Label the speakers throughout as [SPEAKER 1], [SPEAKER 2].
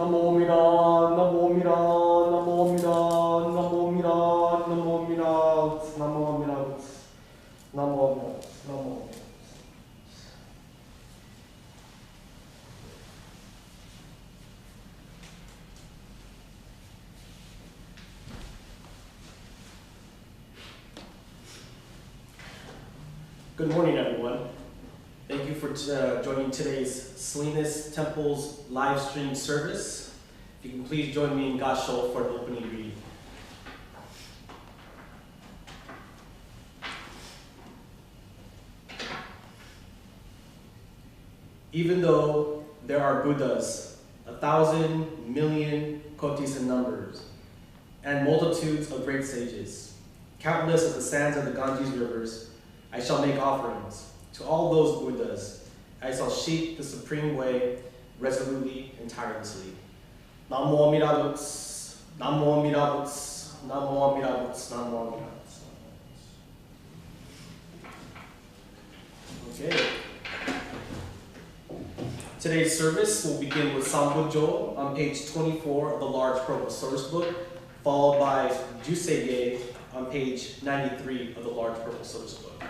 [SPEAKER 1] 나모미라 나모미라 나모미라 나모미라 나모미라 나모미라 나모미라 나모미라. Good morning, everyone. Thank you for joining today's Salinas Temple's live stream service. If you can please join me in Gashol for the opening reading. Even though there are Buddhas, 1,000 million kotis in numbers, and multitudes of great sages, countless as the sands of the Ganges rivers, I shall make offerings. To all those Buddhas, I shall seek the supreme way resolutely and tirelessly. Namo Amida Butsu, Namo Amida Butsu, Namo Amida Butsu, Namo Amida Butsu. Okay. Today's service will begin with Sambujo on page 24 of the large purple source book, followed by Juseye on page 93 of the large purple source book.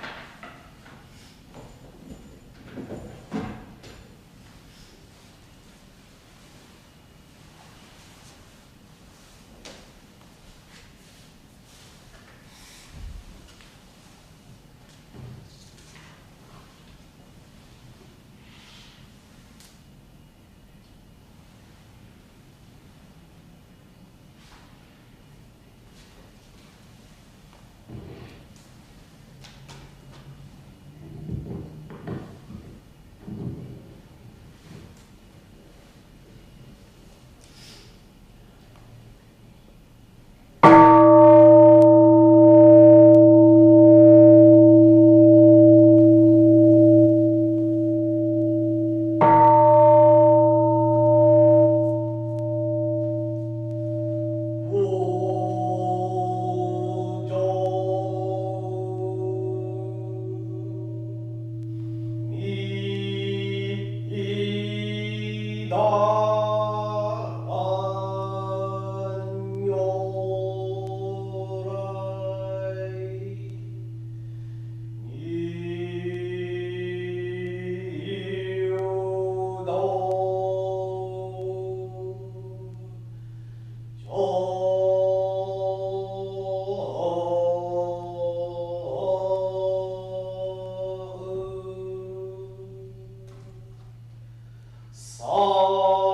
[SPEAKER 1] Oh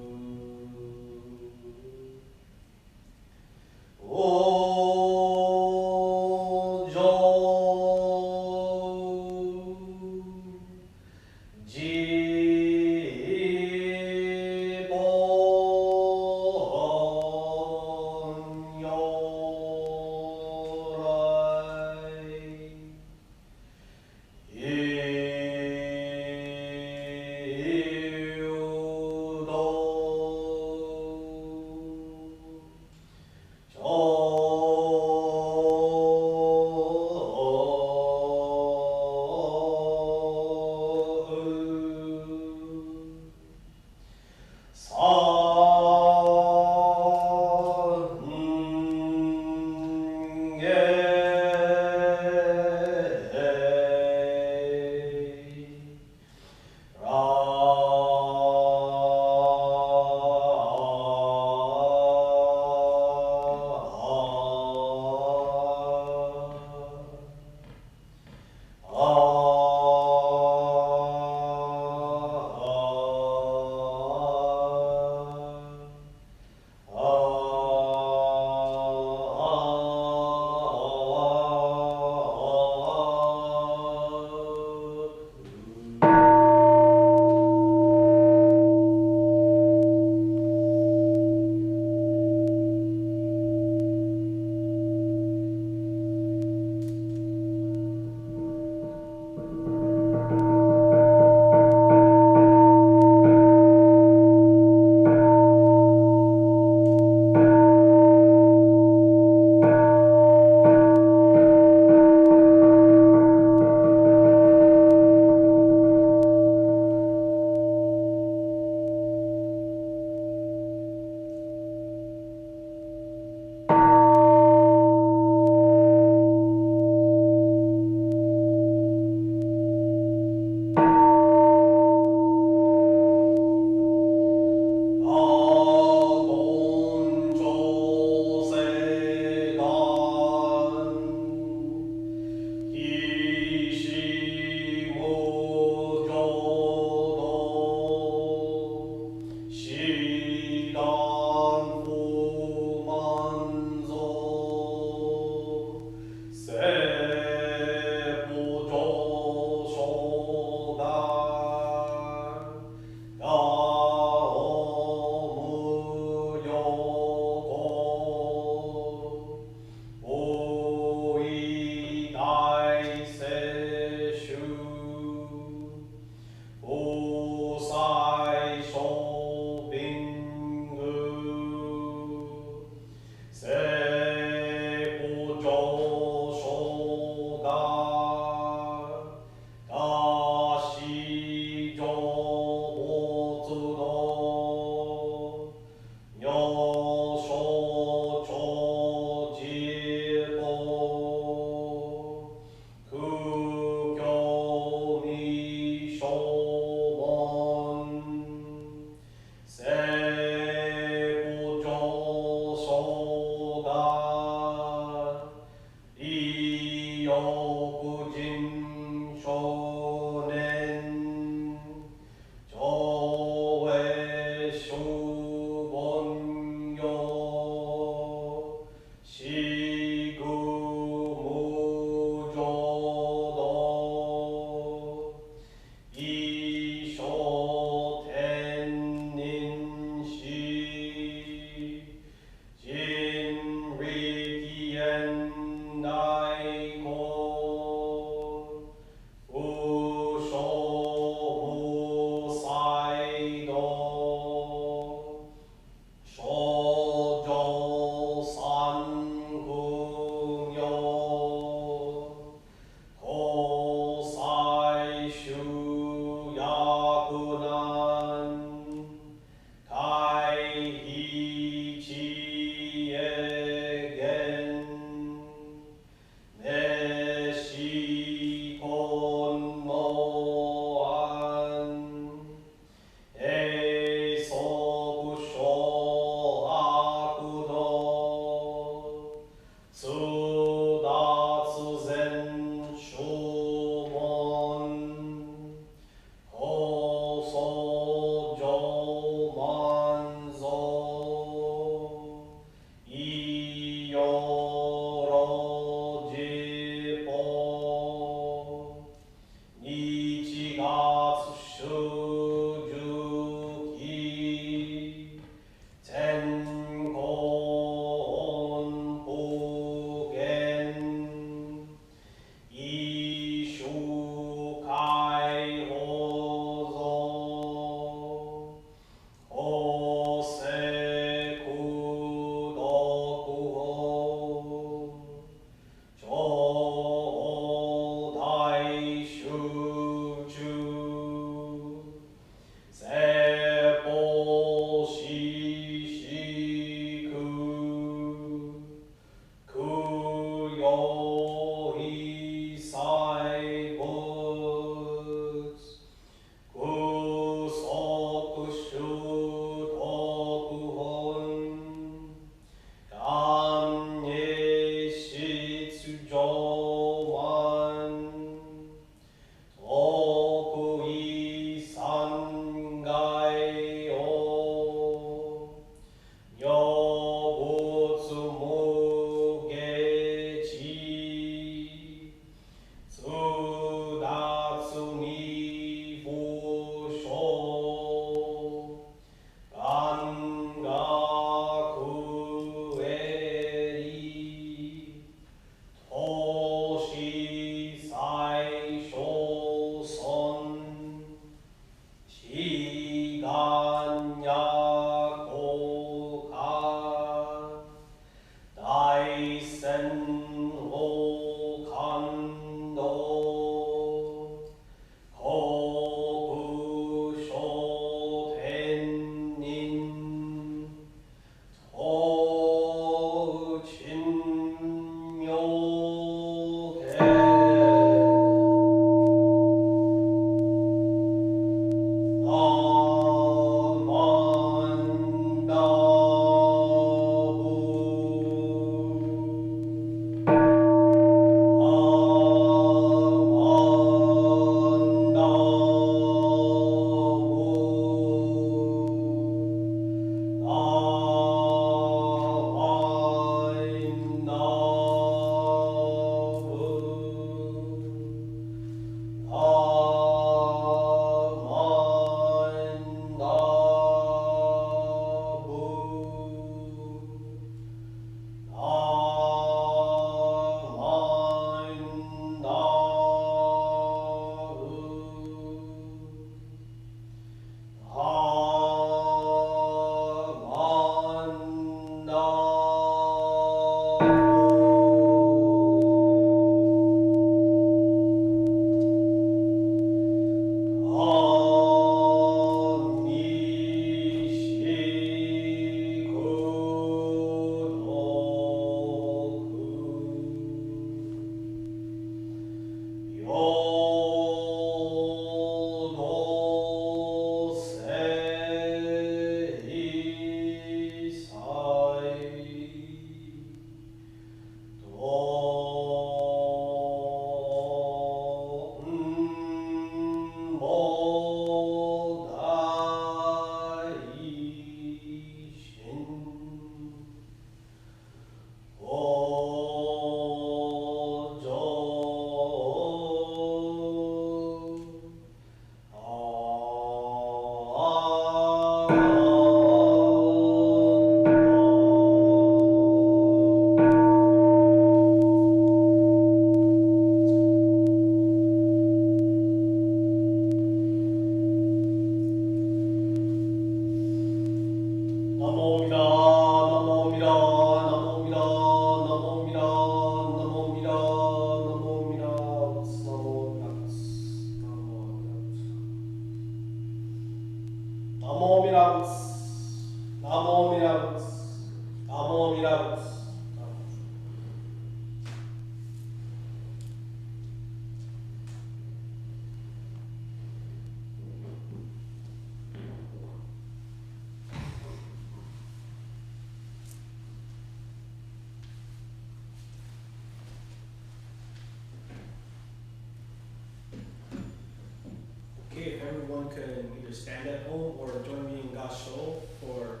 [SPEAKER 1] Okay, if everyone can either stand at home or join me in Gasho for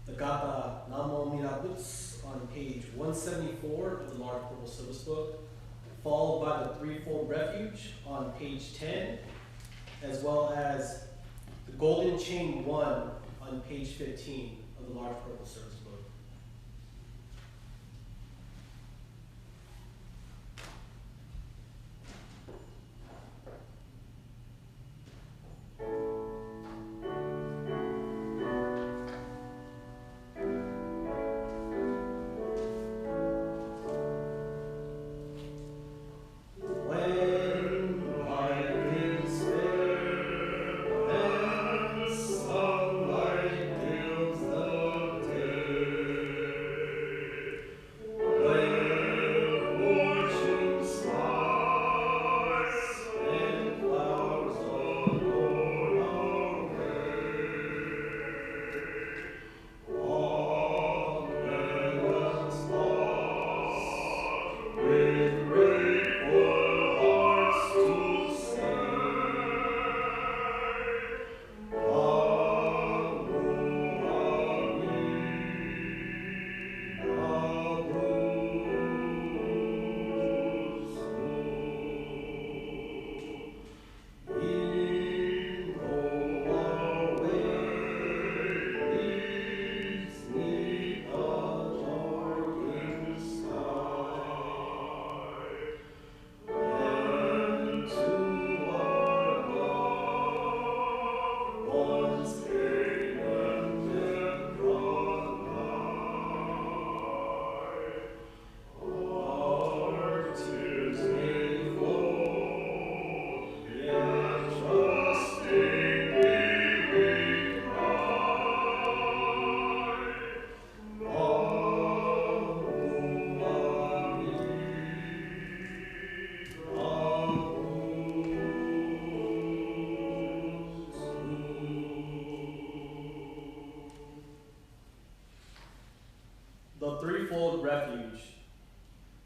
[SPEAKER 1] the Gata Namo Mirabutsu on page 174 of the Large Purple Syllabus Book, followed by the Threefold Refuge on page 10, as well as the Golden Chain 1 on page 15 of the Large Purple Syllabus Book.
[SPEAKER 2] Sunlight fills the day.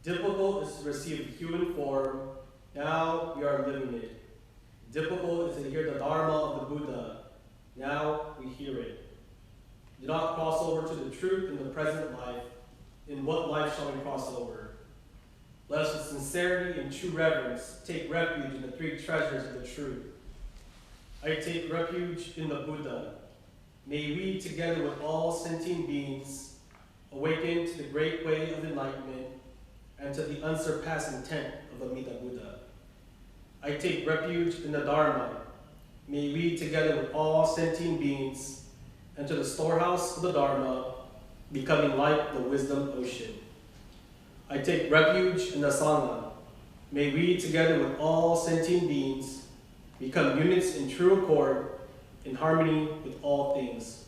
[SPEAKER 1] Difficult is to receive human form, now we are living it. Difficult is to hear the Dharma of the Buddha, now we hear it. Do not cross over to the truth in the present life. In what life shall we cross over? Let us with sincerity and true reverence take refuge in the three treasures of the truth. I take refuge in the Buddha. May we, together with all sentient beings, awaken to the great way of enlightenment and to the unsurpassed intent of Amida Buddha. I take refuge in the Dharma. May we, together with all sentient beings, enter the storehouse of the Dharma, becoming like the wisdom ocean. I take refuge in the Sangha. May we, together with all sentient beings, become units in true accord, in harmony with all things.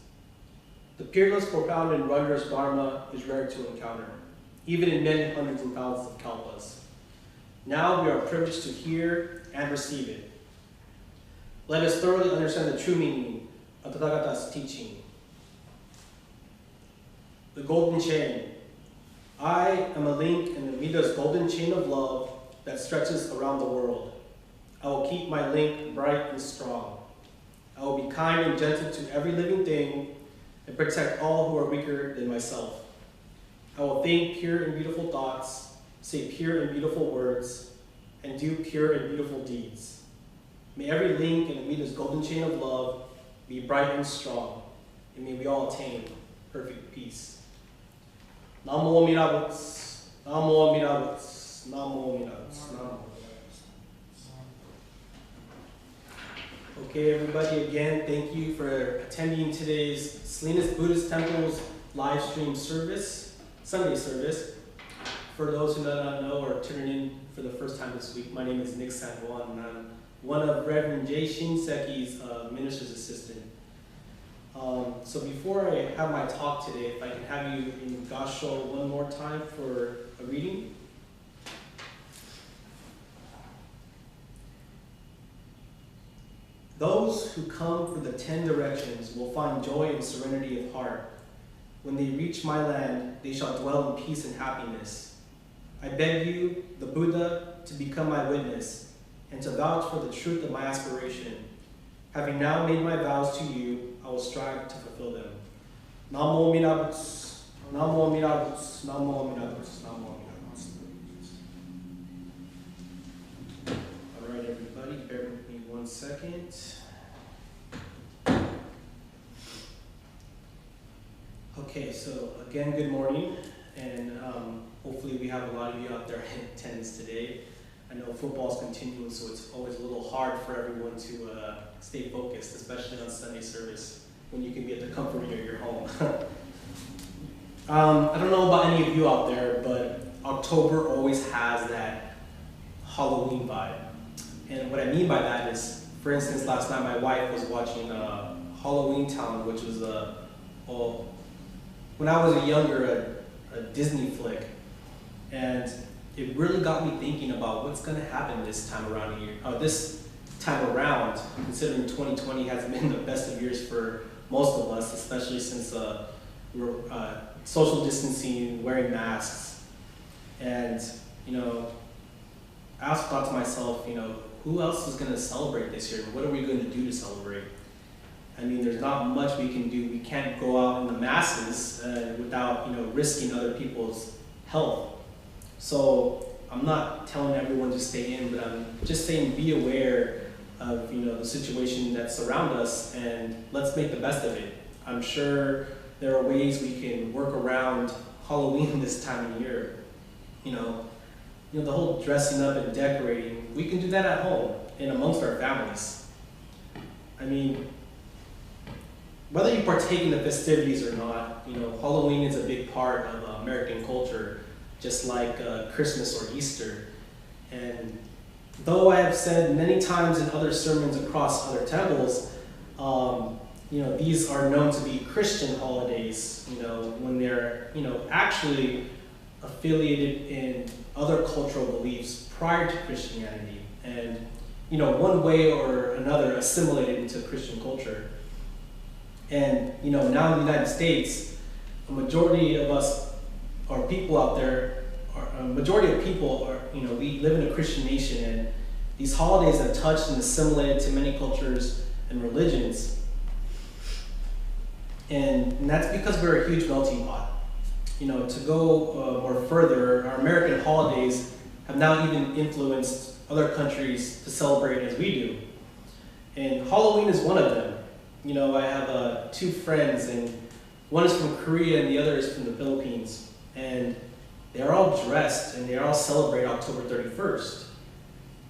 [SPEAKER 1] The peerless, profound, and wondrous Dharma is rare to encounter, even in many hundreds and thousands of kalpas. Now we are privileged to hear and receive it. Let us thoroughly understand the true meaning of Tathagata's teaching. The golden chain. I am a link in Amida's golden chain of love that stretches around the world. I will keep my link bright and strong. I will be kind and gentle to every living thing and protect all who are weaker than myself. I will think pure and beautiful thoughts, say pure and beautiful words, and do pure and beautiful deeds. May every link in Amida's golden chain of love be bright and strong, and may we all attain perfect peace. Namo Amida Butsu, Namo Amida Butsu, Namo Amida Butsu, Namo. Okay, everybody, again, thank you for attending today's Salinas Buddhist Temple's live stream service, Sunday service. For those who do not know or tuning in for the first time this week, my name is Nick San Juan, and I'm one of Reverend Jay Shinseki's minister's assistant. So before I have my talk today, if I can have you in Gasho one more time for a reading. Those who come for the 10 directions will find joy and serenity of heart. When they reach my land, they shall dwell in peace and happiness. I beg you, the Buddha, to become my witness and to vouch for the truth of my aspiration. Having now made my vows to you, I will strive to fulfill them. Namo Amida Butsu, Namo Amida Butsu, Namo Amida Butsu, Namo Amida Butsu. All right, everybody, bear with me 1 second. Okay, so again, good morning, and hopefully we have a lot of you out there in attendance today. I know football's continuing, so it's always a little hard for everyone to stay focused, especially on Sunday service, when you can be at the comfort of your home. I don't know about any of you out there, but October always has that Halloween vibe. And what I mean by that is, for instance, last night my wife was watching Halloween Town, which was when I was younger, a Disney flick. And it really got me thinking about what's going to happen this time around here. This time around, considering 2020 has been the best of years for most of us, especially since we're social distancing, wearing masks. And, I also thought to myself, who else is going to celebrate this year? What are we going to do to celebrate? I mean, there's not much we can do. We can't go out in the masses without, risking other people's health. So I'm not telling everyone to stay in, but I'm just saying be aware of, the situation that's around us, and let's make the best of it. I'm sure there are ways we can work around Halloween this time of year. The whole dressing up and decorating, we can do that at home and amongst our families. I mean, whether you partake in the festivities or not, Halloween is a big part of American culture, just like Christmas or Easter. And though I have said many times in other sermons across other temples, these are known to be Christian holidays, when they're, actually affiliated in other cultural beliefs prior to Christianity, and, one way or another assimilated into Christian culture. And, now in the United States, a majority of us, or people out there, majority of people are, we live in a Christian nation, and these holidays have touched and assimilated to many cultures and religions. And that's because we're a huge melting pot. To go more further, our American holidays have now even influenced other countries to celebrate as we do. And Halloween is one of them. I have two friends, and one is from Korea and the other is from the Philippines. And they're all dressed and they all celebrate October 31st.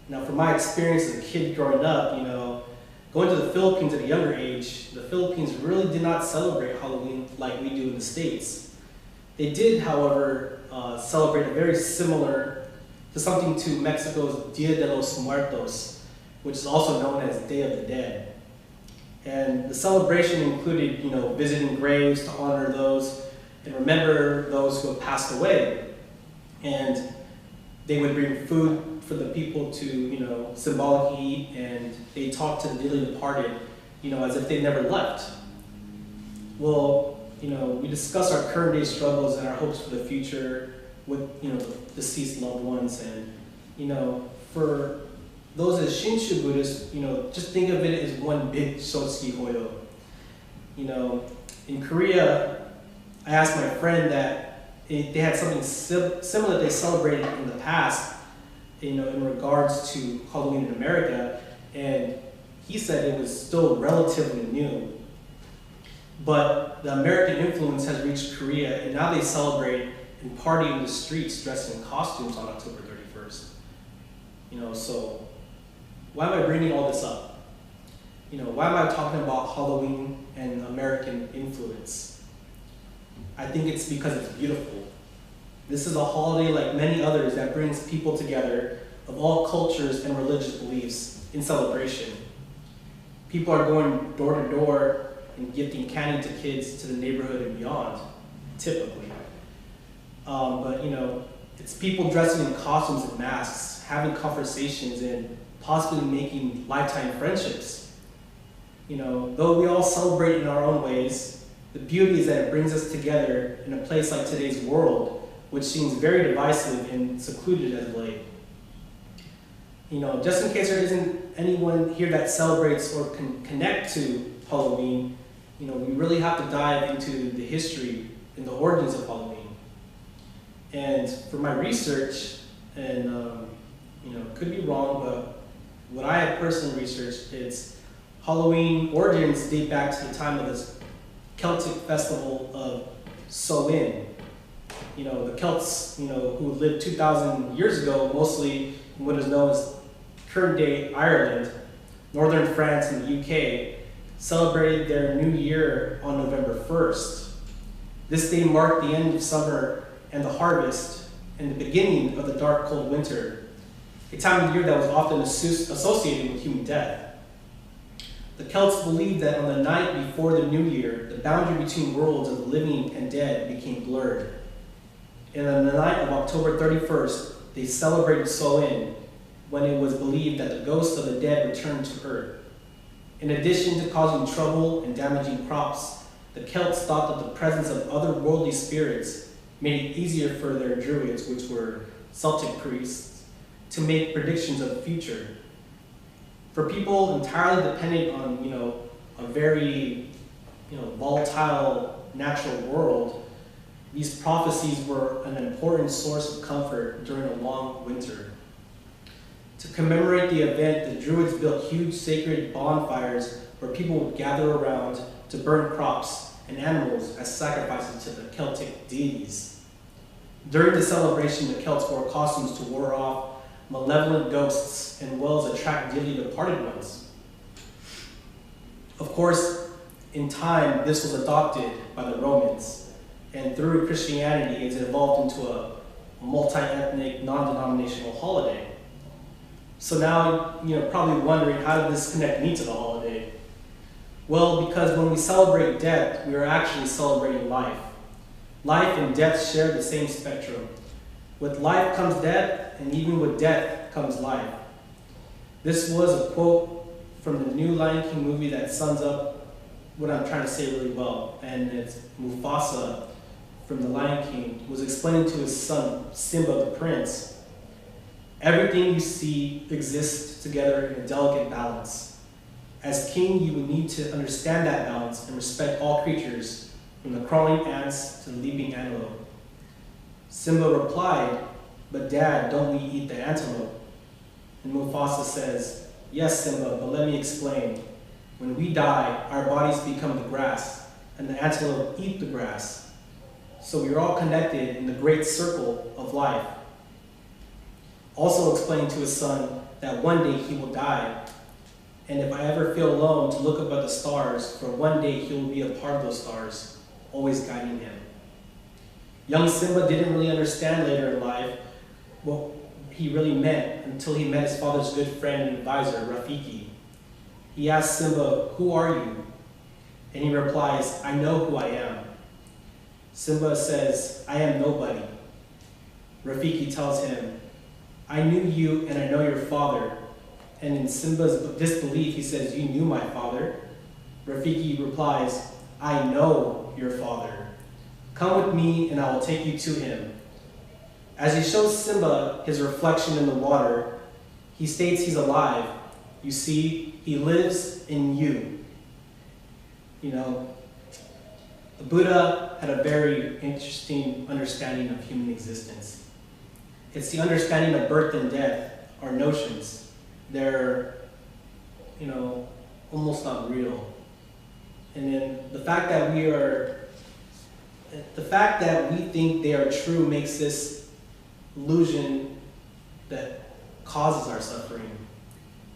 [SPEAKER 1] Now, from my experience as a kid growing up, going to the Philippines at a younger age, the Philippines really did not celebrate Halloween like we do in the States. They did, however, celebrate a very similar to something to Mexico's Dia de los Muertos, which is also known as Day of the Dead. And the celebration included, visiting graves to honor those and remember those who have passed away. And they would bring food for the people to, symbolically eat, and they talked to the dearly departed, as if they never left. Well, we discuss our current day struggles and our hopes for the future with, deceased loved ones. And, for those as Shinshu Buddhists, just think of it as one big Shotsuki Hoyo. In Korea, I asked my friend that they had something similar they celebrated in the past, in regards to Halloween in America, and he said it was still relatively new. But the American influence has reached Korea, and now they celebrate and party in the streets dressed in costumes on October 31st. So why am I bringing all this up? Why am I talking about Halloween and American influence? I think it's because it's beautiful. This is a holiday like many others that brings people together of all cultures and religious beliefs in celebration. People are going door to door and gifting candy to kids to the neighborhood and beyond, typically. But it's people dressing in costumes and masks, having conversations, and possibly making lifetime friendships. Though we all celebrate in our own ways, the beauty is that it brings us together in a place like today's world, which seems very divisive and secluded as of late. Just in case there isn't anyone here that celebrates or can connect to Halloween, we really have to dive into the history and the origins of Halloween. And for my research, and could be wrong, but what I have personally researched, it's Halloween origins date back to the time of this Celtic festival of Samhain. The Celts, who lived 2,000 years ago, mostly in what is known as current-day Ireland, northern France, and the UK, celebrated their new year on November 1st. This day marked the end of summer and the harvest, and the beginning of the dark, cold winter, a time of year that was often associated with human death. The Celts believed that on the night before the new year, the boundary between worlds of the living and dead became blurred. And on the night of October 31st, they celebrated Samhain, when it was believed that the ghosts of the dead returned to Earth. In addition to causing trouble and damaging crops, the Celts thought that the presence of otherworldly spirits made it easier for their druids, which were Celtic priests, to make predictions of the future. For people entirely dependent on, a very, volatile natural world, these prophecies were an important source of comfort during a long winter. To commemorate the event, the Druids built huge sacred bonfires where people would gather around to burn crops and animals as sacrifices to the Celtic deities. During the celebration, the Celts wore costumes to ward off malevolent ghosts and well as attract dearly departed ones. Of course, in time, this was adopted by the Romans, and through Christianity, it's evolved into a multi-ethnic, non-denominational holiday. So now, you're probably wondering, how did this connect me to the holiday? Well, because when we celebrate death, we are actually celebrating life. Life and death share the same spectrum. With life comes death, and even with death comes life. This was a quote from the new Lion King movie that sums up what I'm trying to say really well, and it's Mufasa from the Lion King, was explaining to his son, Simba the prince, everything you see exists together in a delicate balance. As king, you would need to understand that balance and respect all creatures, from the crawling ants to the leaping antelope. Simba replied, "But Dad, don't we eat the antelope?" And Mufasa says, "Yes, Simba, but let me explain. When we die, our bodies become the grass, and the antelope eat the grass. So we are all connected in the great circle of life." Also explaining to his son that one day he will die, and if I ever feel alone, to look up at the stars, for one day he will be a part of those stars, always guiding him. Young Simba didn't really understand later in life what he really meant until he met his father's good friend and advisor, Rafiki. He asked Simba, "Who are you?" And he replies, "I know who I am." Simba says, "I am nobody." Rafiki tells him, "I knew you and I know your father." And in Simba's disbelief, he says, "You knew my father?" Rafiki replies, "I know your father. Come with me and I will take you to him." As he shows Simba his reflection in the water, he states he's alive. You see, he lives in you. You know, the Buddha had a very interesting understanding of human existence. It's the understanding of birth and death, our notions. They're, almost not real. And then the fact that we think they are true makes this illusion that causes our suffering.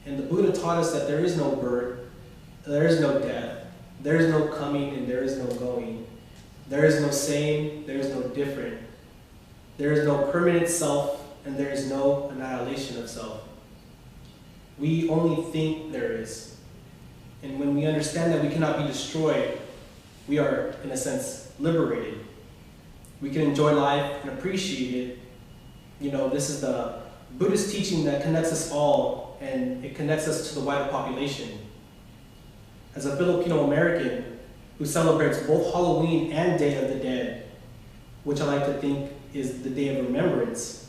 [SPEAKER 1] And the Buddha taught us that there is no birth, there is no death, there is no coming and there is no going. There is no same, there is no different. There is no permanent self and there is no annihilation of self. We only think there is. And when we understand that we cannot be destroyed, we are, in a sense, liberated. We can enjoy life and appreciate it. This is the Buddhist teaching that connects us all, and it connects us to the wider population. As a Filipino American who celebrates both Halloween and Day of the Dead, which I like to think is the day of remembrance,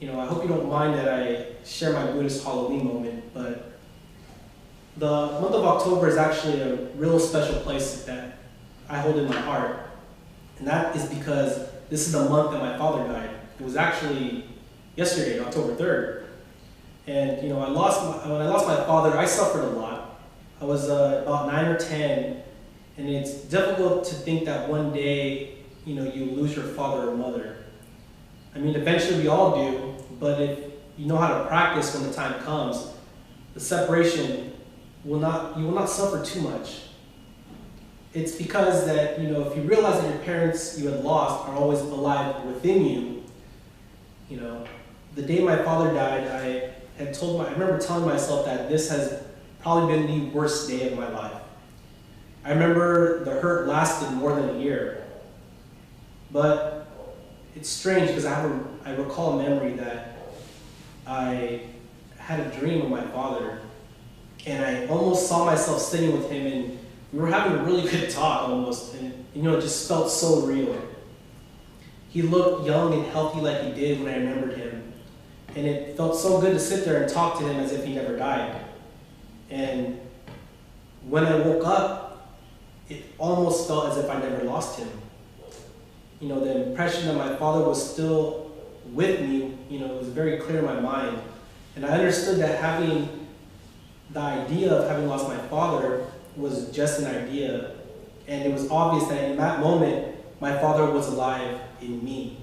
[SPEAKER 1] I hope you don't mind that I share my Buddhist Halloween moment, but the month of October is actually a real special place that I hold in my heart. And that is because this is the month that my father died. It was actually yesterday, October 3rd. And when I lost my father, I suffered a lot. I was about 9 or 10, and it's difficult to think that one day, you lose your father or mother. I mean, eventually we all do, but if you know how to practice when the time comes, the separation you will not suffer too much. It's because that, if you realize that your parents you had lost are always alive within you, the day my father died, I remember telling myself that this has probably been the worst day of my life. I remember the hurt lasted more than a year. But it's strange because I recall a memory that I had a dream of my father, and I almost saw myself sitting with him, and we were having a really good talk almost, and it just felt so real. He looked young and healthy like he did when I remembered him, and it felt so good to sit there and talk to him as if he never died. And when I woke up, it almost felt as if I never lost him. The impression that my father was still with me, it was very clear in my mind. And I understood that the idea of having lost my father was just an idea. And it was obvious that in that moment, my father was alive in me.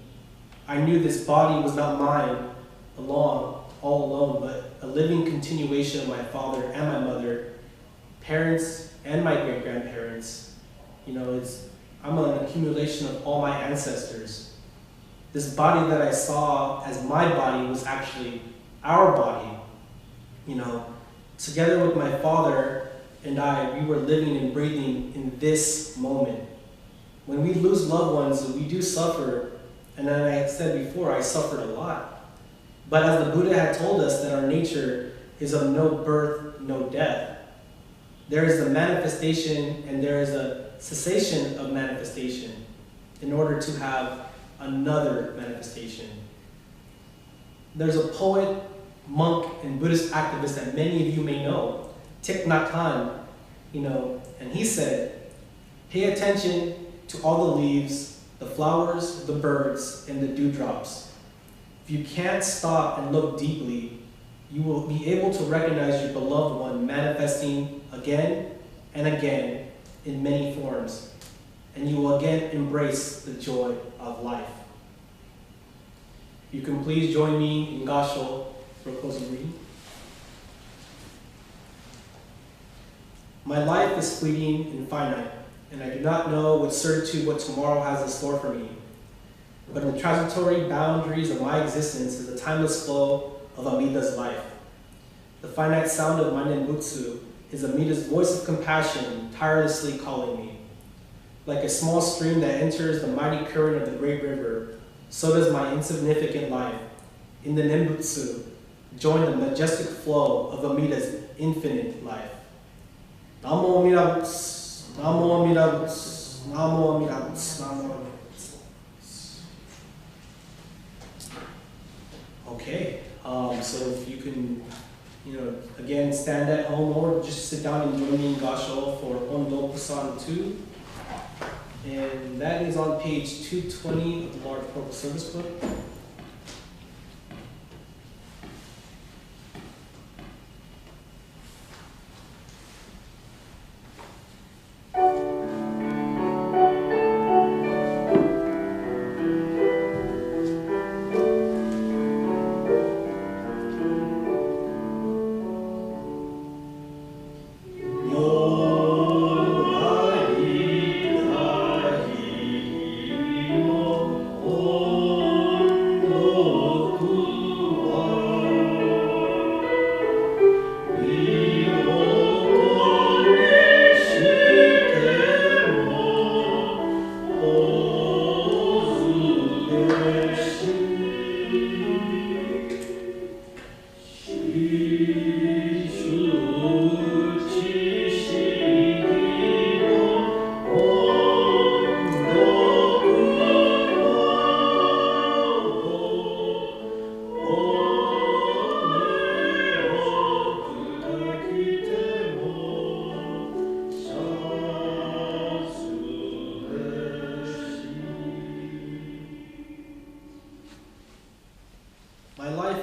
[SPEAKER 1] I knew this body was not mine all alone, but a living continuation of my father and my mother, parents and my great-grandparents. I'm an accumulation of all my ancestors. This body that I saw as my body was actually our body. Together with my father and I, we were living and breathing in this moment. When we lose loved ones, we do suffer. And then I said before, I suffered a lot. But as the Buddha had told us that our nature is of no birth, no death, there is a manifestation and there is a cessation of manifestation. in order to have another manifestation. There's a poet, monk, and Buddhist activist that many of you may know, Thich Nhat Hanh, and he said, pay attention to all the leaves, the flowers, the birds, and the dewdrops. If you can't stop and look deeply, you will be able to recognize your beloved one manifesting again and again in many forms, and you will again embrace the joy of life. You can please join me in Gasho for a closing reading. My life is fleeting and finite, and I do not know with certitude what tomorrow has in store for me. But in the transitory boundaries of my existence is the timeless flow of Amida's life. The finite sound of my Nembutsu is Amida's voice of compassion tirelessly calling me. Like a small stream that enters the mighty current of the great river, so does my insignificant life, in the Nembutsu, join the majestic flow of Amida's infinite life. Namo Amida Butsu, Namo Amida Butsu, Namo Amida Butsu, Namo Amida Butsu. Okay, so if you can, again, stand at home or just sit down and join me in Gasho for Ondo Kusan 2. And that is on page 220 of the Large Purple Service Book.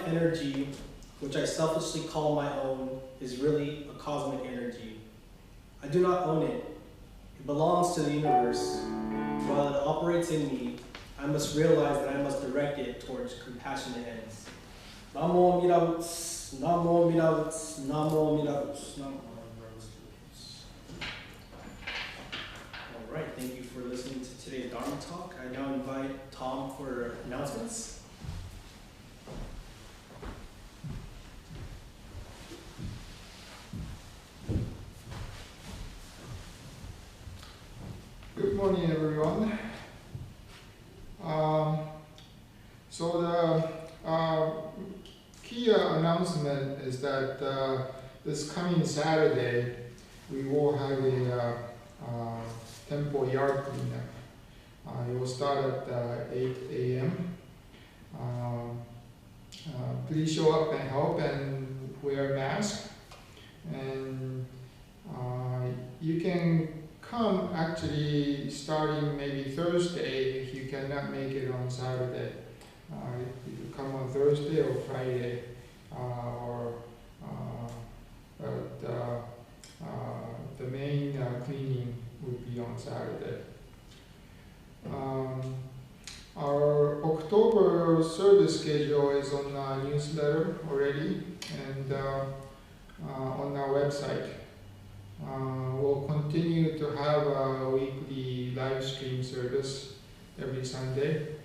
[SPEAKER 1] Energy, which I selfishly call my own, is really a cosmic energy. I do not own it. It belongs to the universe. While it operates in me, I must realize that I must direct it towards compassionate ends. Namo Amida Butsu, Namo Amida Butsu, Namo Amida Butsu, Namo Amida Butsu. All right, thank you for listening to today's Dharma Talk. I now invite Tom for announcements.
[SPEAKER 2] Good morning, everyone. So the key announcement is that this coming Saturday, we will have a temple yard cleanup. It will start at 8 a.m. Please show up and help and wear a mask. And you can come actually starting maybe Thursday if you cannot make it on Saturday. You come on Thursday or Friday, the main cleaning would be on Saturday. Our October service schedule is on our newsletter already and on our website. We'll continue to have a weekly live stream service every Sunday.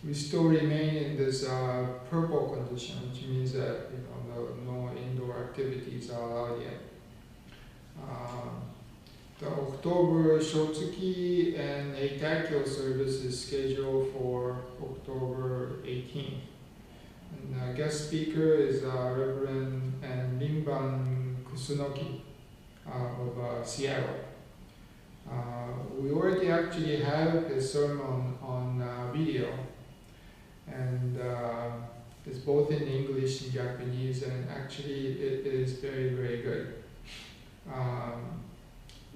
[SPEAKER 2] We still remain in this purple condition, which means that no indoor activities are allowed yet. The October Shotsuki and Eitaikyo service is scheduled for October 18th. And guest speaker is Reverend and Limban Kusunoki of Seattle. We already actually have his sermon on video, and it's both in English and Japanese, and actually it is very, very good.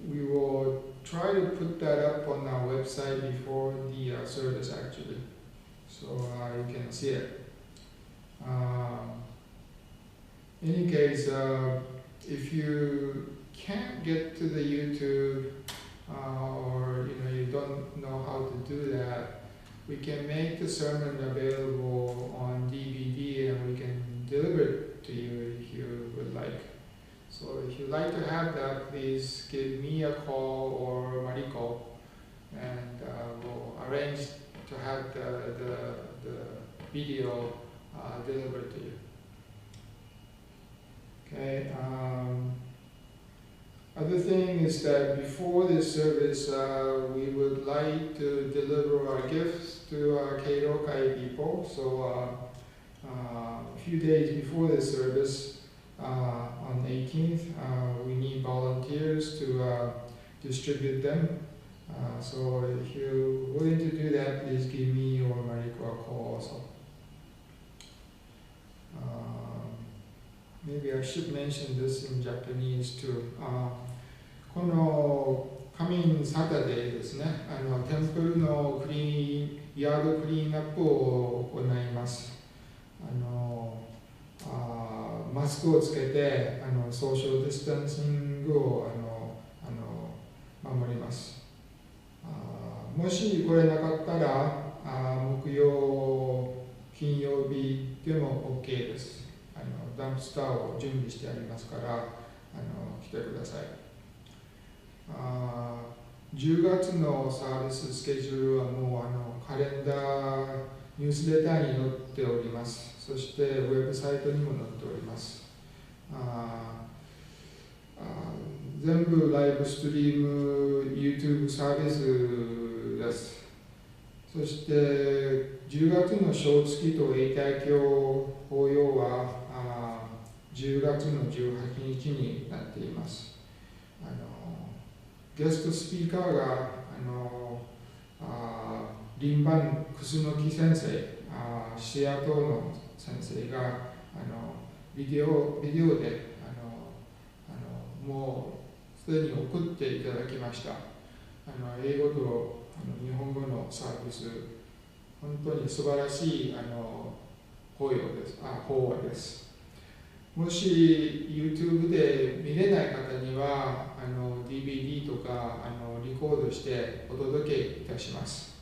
[SPEAKER 2] We will try to put that up on our website before the service actually, so you can see it. In any case, if you can't get to the YouTube or you don't know how to do that, we can make the sermon available on DVD and we can deliver it to you if you would like. So if you'd like to have that, please give me a call or Mariko, and we'll arrange to have the video delivered to you. Okay. Other thing is that before this service, we would like to deliver our gifts to our Keirokai people. So a few days before this service, on the 18th, we need volunteers to distribute them. So if you're willing to do that, please give me or Mariko a call also. Maybe I should mention this in Japanese too. この coming Saturday ですね、テンプルのヤードクリーンアップを行います。マスクをつけてソーシャルディスタンシングを守ります。もし来れなかったら木曜、金曜日でも OK です。ダンプスターを準備してありますから来てください。10月のサービススケジュールはもうカレンダーニュースレターに載っております。そしてウェブサイトにも載っております。全部ライブストリーム YouTube サービスです。そして10月の小月と永代教法要は10月の18日になっています。ゲストスピーカーが林番楠木先生、シアトルの先生がビデオでもうすでに送っていただきました。英語と日本語のサービス、本当に素晴らしい法話です。もし YouTube で見れない方にはDVD とかリコードしてお届けいたします。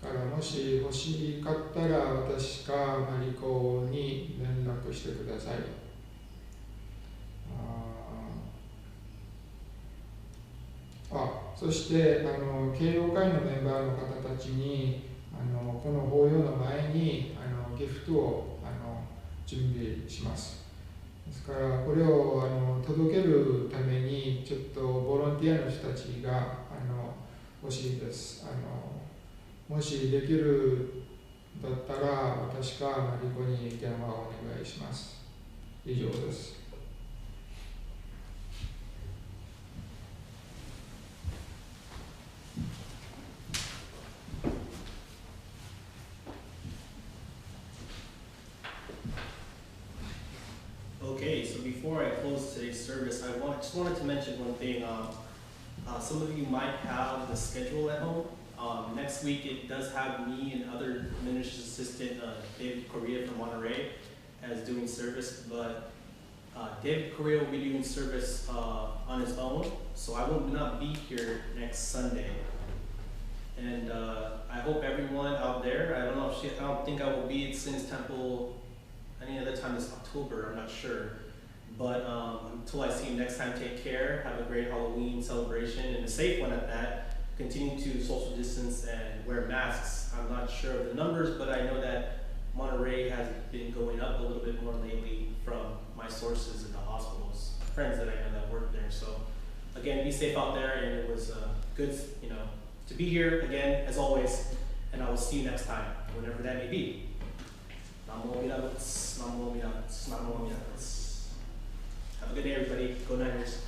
[SPEAKER 2] ですからもし欲しかったら私かマリコに連絡してください。そして敬老会のメンバーの方たちにこの法要の前にギフトを準備します。ですからこれを届けるためにちょっとボランティアの人たちが欲しいです。もしできるだったら私かマリコに電話をお願いします。以上です。
[SPEAKER 1] Okay, so before I close today's service, just wanted to mention one thing. Some of you might have the schedule at home. Next week it does have me and other ministry assistant David Correa from Monterey as doing service, but David Correa will be doing service on his own, so I will not be here next Sunday. And I hope everyone out there, I don't think I will be at Sin's Temple any other time this October, I'm not sure. But until I see you next time, take care, have a great Halloween celebration, and a safe one at that. Continue to social distance and wear masks. I'm not sure of the numbers, but I know that Monterey has been going up a little bit more lately from my sources in the hospitals, friends that I know that work there. So again, be safe out there, and it was good, to be here again, as always, and I will see you next time, whenever that may be. Namo Mirabuts, Namo Mirabuts, Namo Mirabuts. Have a good day, everybody. Go Niners.